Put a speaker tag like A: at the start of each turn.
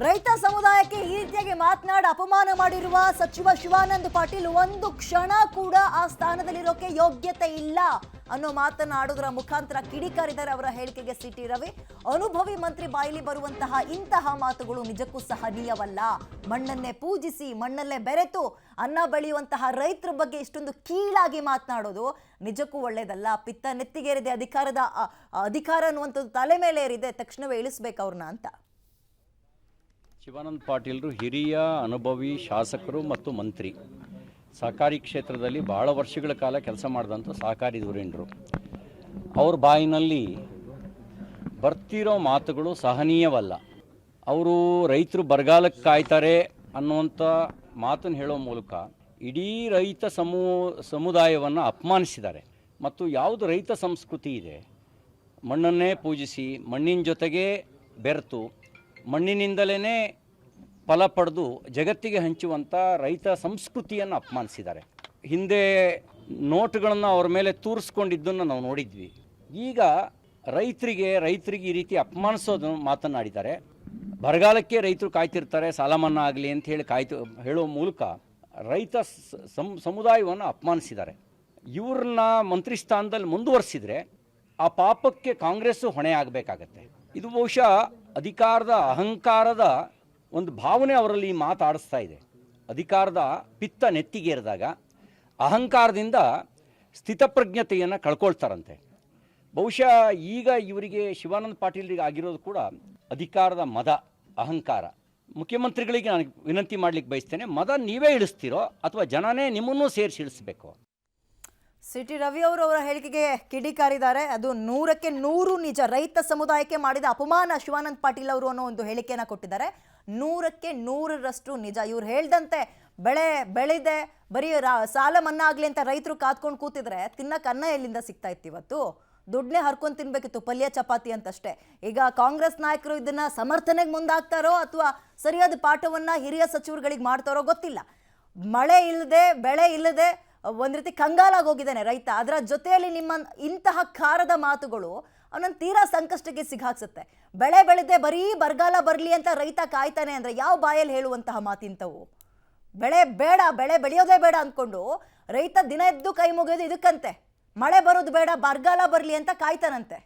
A: ರೈತ ಸಮುದಾಯಕ್ಕೆ ಈ ರೀತಿಯಾಗಿ ಮಾತನಾಡಿ ಅಪಮಾನ ಮಾಡಿರುವ ಸಚಿವ ಶಿವಾನಂದ ಪಾಟೀಲ್ ಒಂದು ಕ್ಷಣ ಕೂಡ ಆ ಸ್ಥಾನದಲ್ಲಿರೋಕೆ ಯೋಗ್ಯತೆ ಇಲ್ಲ ಅನ್ನೋ ಮಾತನಾಡೋದ್ರ ಮುಖಾಂತರ ಕಿಡಿಕಾರಿದ್ದಾರೆ ಅವರ ಹೇಳಿಕೆಗೆ ಸಿಟಿ ರವಿ. ಅನುಭವಿ ಮಂತ್ರಿ ಬಾಯಿಲಿ ಬರುವಂತಹ ಇಂತಹ ಮಾತುಗಳು ನಿಜಕ್ಕೂ ಸಹನೀಯವಲ್ಲ. ಮಣ್ಣನ್ನೇ ಪೂಜಿಸಿ ಮಣ್ಣಲ್ಲೇ ಬೆರೆತು ಅನ್ನ ಬೆಳೆಯುವಂತಹ ರೈತರ ಬಗ್ಗೆ ಇಷ್ಟೊಂದು ಕೀಳಾಗಿ ಮಾತನಾಡೋದು ನಿಜಕ್ಕೂ ಒಳ್ಳೇದಲ್ಲ. ಪಿತ್ತ ನೆತ್ತಿಗೇರಿದೆ, ಅಧಿಕಾರ ಅನ್ನುವಂಥದ್ದು ತಲೆ ಮೇಲೆ ಏರಿದೆ, ತಕ್ಷಣವೇ ಇಳಿಸ್ಬೇಕು ಅವ್ರನ್ನ ಅಂತ.
B: ಶಿವಾನಂದ ಪಾಟೀಲರು ಹಿರಿಯ ಅನುಭವಿ ಶಾಸಕರು ಮತ್ತು ಮಂತ್ರಿ, ಸಹಕಾರಿ ಕ್ಷೇತ್ರದಲ್ಲಿ ಬಹಳ ವರ್ಷಗಳ ಕಾಲ ಕೆಲಸ ಮಾಡಿದಂಥ ಸಹಕಾರಿ ಧುರೀಣರು. ಅವ್ರ ಬಾಯಿನಲ್ಲಿ ಬರ್ತಿರೋ ಮಾತುಗಳು ಸಹನೀಯವಲ್ಲ. ಅವರು ರೈತರು ಬರಗಾಲಕ್ಕೆ ಕಾಯ್ತಾರೆ ಅನ್ನುವಂಥ ಮಾತನ್ನು ಹೇಳೋ ಮೂಲಕ ಇಡೀ ರೈತ ಸಮುದಾಯವನ್ನು ಅಪಮಾನಿಸಿದ್ದಾರೆ. ಮತ್ತು ಯಾವುದು ರೈತ ಸಂಸ್ಕೃತಿ ಇದೆ, ಮಣ್ಣನ್ನೇ ಪೂಜಿಸಿ ಮಣ್ಣಿನ ಜೊತೆಗೆ ಬೆರೆತು ಮಣ್ಣಿನಿಂದಲೇ ಫಲ ಪಡೆದು ಜಗತ್ತಿಗೆ ಹಂಚುವಂಥ ರೈತ ಸಂಸ್ಕೃತಿಯನ್ನು ಅಪಮಾನಿಸಿದ್ದಾರೆ. ಹಿಂದೆ ನೋಟುಗಳನ್ನು ಅವ್ರ ಮೇಲೆ ತೂರಿಸ್ಕೊಂಡಿದ್ದನ್ನು ನಾವು ನೋಡಿದ್ವಿ. ಈಗ ರೈತರಿಗೆ ಈ ರೀತಿ ಅಪಮಾನಿಸೋದು ಮಾತನಾಡಿದ್ದಾರೆ. ಬರಗಾಲಕ್ಕೆ ರೈತರು ಕಾಯ್ತಿರ್ತಾರೆ, ಸಾಲ ಮನ್ನಾ ಆಗಲಿ ಅಂತ ಹೇಳಿ ಹೇಳೋ ಮೂಲಕ ರೈತ ಸಮುದಾಯವನ್ನು ಅಪಮಾನಿಸಿದ್ದಾರೆ. ಇವ್ರನ್ನ ಮಂತ್ರಿ ಸ್ಥಾನದಲ್ಲಿ ಮುಂದುವರಿಸಿದರೆ ಆ ಪಾಪಕ್ಕೆ ಕಾಂಗ್ರೆಸ್ಸು ಹೊಣೆ ಆಗಬೇಕಾಗತ್ತೆ. ಇದು ಬಹುಶಃ ಅಧಿಕಾರದ ಅಹಂಕಾರದ ಒಂದು ಭಾವನೆ ಅವರಲ್ಲಿ ಮಾತಾಡಿಸ್ತಾ ಇದೆ. ಅಧಿಕಾರದ ಪಿತ್ತ ನೆತ್ತಿಗೇರಿದಾಗ ಅಹಂಕಾರದಿಂದ ಸ್ಥಿತಪ್ರಜ್ಞತೆಯನ್ನು ಕಳ್ಕೊಳ್ತಾರಂತೆ. ಬಹುಶಃ ಈಗ ಇವರಿಗೆ ಶಿವಾನಂದ ಪಾಟೀಲ್ರಿಗೆ ಆಗಿರೋದು ಕೂಡ ಅಧಿಕಾರದ ಮದ, ಅಹಂಕಾರ. ಮುಖ್ಯಮಂತ್ರಿಗಳಿಗೆ ನಾನು ವಿನಂತಿ ಮಾಡಲಿಕ್ಕೆ ಬಯಸ್ತೇನೆ, ಮದ ನೀವೇ ಇಳಿಸ್ತೀರೋ ಅಥವಾ ಜನನೇ ನಿಮ್ಮನ್ನೂ ಸೇರಿಸಿ ಇಳಿಸ್ಬೇಕು.
A: ಸಿಟಿ ರವಿ ಅವರು ಅವರ ಹೇಳಿಕೆಗೆ ಕಿಡಿಕಾರಿದ್ದಾರೆ. ಅದು 100ಕ್ಕೆ 100 ನಿಜ. ರೈತ ಸಮುದಾಯಕ್ಕೆ ಮಾಡಿದ ಅಪಮಾನ ಶಿವಾನಂದ ಪಾಟೀಲ್ ಅವರು ಅನ್ನೋ ಒಂದು ಹೇಳಿಕೆಯನ್ನು ಕೊಟ್ಟಿದ್ದಾರೆ. 100ಕ್ಕೆ 100ರಷ್ಟು ನಿಜ. ಇವ್ರು ಹೇಳ್ದಂತೆ ಬೆಳೆ ಬೆಳೆದೆ ಬರೀ ಸಾಲ ಮನ್ನಾ ಆಗಲಿ ಅಂತ ರೈತರು ಕಾತ್ಕೊಂಡು ಕೂತಿದ್ರೆ ತಿನ್ನಕ್ಕೆ ಅನ್ನ ಎಲ್ಲಿಂದ ಸಿಗ್ತಾ ಇತ್ತು? ಇವತ್ತು ದುಡ್ಡನ್ನೇ ಹರ್ಕೊಂಡು ತಿನ್ಬೇಕಿತ್ತು, ಪಲ್ಯ ಚಪಾತಿ ಅಂತಷ್ಟೇ. ಈಗ ಕಾಂಗ್ರೆಸ್ ನಾಯಕರು ಇದನ್ನ ಸಮರ್ಥನೆಗೆ ಮುಂದಾಗ್ತಾರೋ ಅಥವಾ ಸರಿಯಾದ ಪಾಠವನ್ನ ಹಿರಿಯ ಸಚಿವರುಗಳಿಗೆ ಮಾಡ್ತಾರೋ ಗೊತ್ತಿಲ್ಲ. ಮಳೆ ಇಲ್ಲದೆ ಬೆಳೆ ಇಲ್ಲದೆ ಒಂದು ರೀತಿ ಕಂಗಾಲಾಗಿ ಹೋಗಿದ್ದಾನೆ ರೈತ. ಅದರ ಜೊತೆಯಲ್ಲಿ ನಿಮ್ಮ ಇಂತಹ ಖಾರದ ಮಾತುಗಳು ಅವನನ್ನು ತೀರಾ ಸಂಕಷ್ಟಕ್ಕೆ ಸಿಗಾಕ್ಸುತ್ತೆ. ಬೆಳೆ ಬೆಳೆದೆ ಬರೀ ಬರಗಾಲ ಬರಲಿ ಅಂತ ರೈತ ಕಾಯ್ತಾನೆ ಅಂದರೆ ಯಾವ ಬಾಯಲ್ಲಿ ಹೇಳುವಂತಹ ಮಾತಿಂತವು? ಬೆಳೆ ಬೇಡ, ಬೆಳೆ ಬೆಳೆಯೋದೇ ಬೇಡ ಅಂದ್ಕೊಂಡು ರೈತ ದಿನ ಎದ್ದು ಕೈ ಮುಗಿಯೋದು ಇದಕ್ಕಂತೆ. ಮಳೆ ಬರೋದು ಬೇಡ, ಬರಗಾಲ ಬರಲಿ ಅಂತ ಕಾಯ್ತಾನಂತೆ.